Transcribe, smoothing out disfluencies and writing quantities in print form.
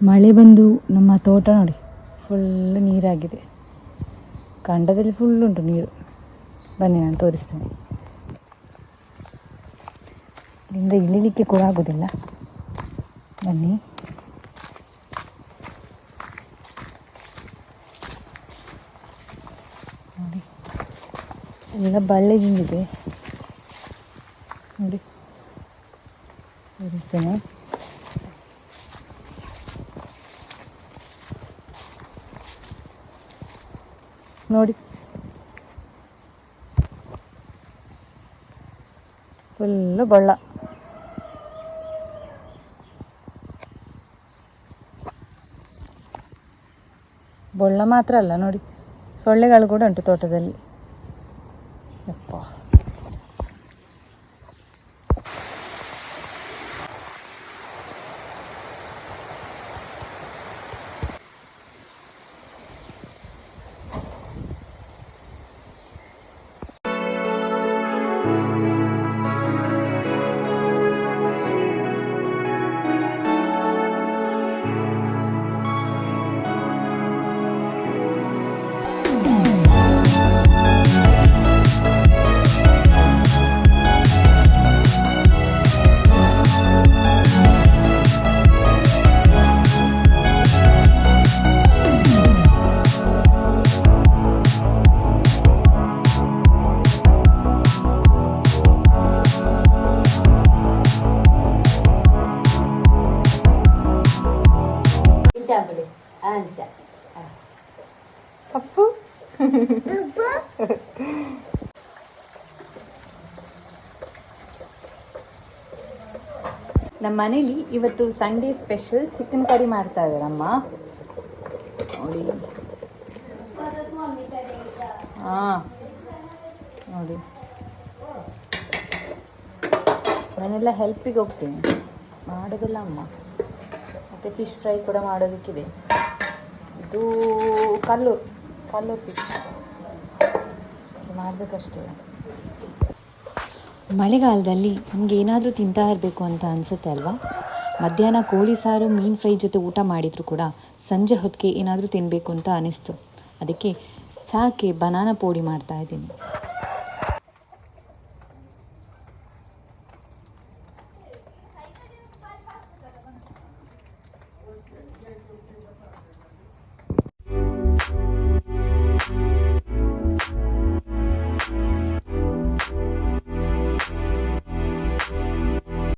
ಮಳೆ ಬಂದು ನಮ್ಮ ತೋಟ ನೋಡಿ ಫುಲ್ ನೀರಾಗಿದೆ. ಕಾಂಡದಲ್ಲಿ ಫುಲ್ ಉಂಟು ನೀರು. ಬನ್ನಿ ನಾನು ತೋರಿಸ್ತೇನೆ. ಇಲ್ಲಿಂದ ಇಳಿಲಿಕ್ಕೆ ಕೂಡ ಆಗೋದಿಲ್ಲ. ಬನ್ನಿ. ನೋಡಿ ಎಲ್ಲ ಬಳ್ಳಿ ಹಿಂಗಿದೆ ನೋಡಿ, ತೋರಿಸ್ತೇನೆ. ನೋಡಿ ಫುಲ್ಲು ಬಳ್ಳ. ಬೊಳ್ಳ ಮಾತ್ರ ಅಲ್ಲ ನೋಡಿ, ಸೊಳ್ಳೆಗಳು ಕೂಡ ಉಂಟು ತೋಟದಲ್ಲಿ. ಯಪ್ಪ, ಅಪ್ಪು ನಮ್ಮ ಮನೇಲಿ ಇವತ್ತು ಸಂಡೇ ಸ್ಪೆಷಲ್ ಚಿಕನ್ ಕರಿ ಮಾಡ್ತಾ ಇದ್ದಾರೆ ಅಮ್ಮ. ನೋಡಿ ನೋಡಿ, ನಾನೆಲ್ಲ ಹೆಲ್ಪಿಗೆ ಹೋಗ್ತೀನಿ, ಮಾಡೋದಿಲ್ಲ ಅಮ್ಮ. ಮತ್ತು ಫಿಶ್ ಫ್ರೈ ಕೂಡ ಮಾಡೋದಕ್ಕಿದೆ. ಇದು ಕಲ್ಲೂರು ಫಿಶ್ ಮಾಡಬೇಕಷ್ಟೇ. ಮಳೆಗಾಲದಲ್ಲಿ ನಮಗೆ ಏನಾದರೂ ತಿಂತಾ ಇರಬೇಕು ಅಂತ ಅನಿಸುತ್ತೆ ಅಲ್ವಾ? ಮಧ್ಯಾಹ್ನ ಕೋಳಿ ಸಾರು ಮೀನು ಫ್ರೈ ಜೊತೆ ಊಟ ಮಾಡಿದರೂ ಕೂಡ ಸಂಜೆ ಹೊತ್ತಿಗೆ ಏನಾದರೂ ತಿನ್ನಬೇಕು ಅಂತ ಅನಿಸ್ತು. ಅದಕ್ಕೆ ಚಾಕ್ಕೆ ಬನಾನಾ ಪೋಡಿ ಮಾಡ್ತಾಯಿದ್ದೀನಿ.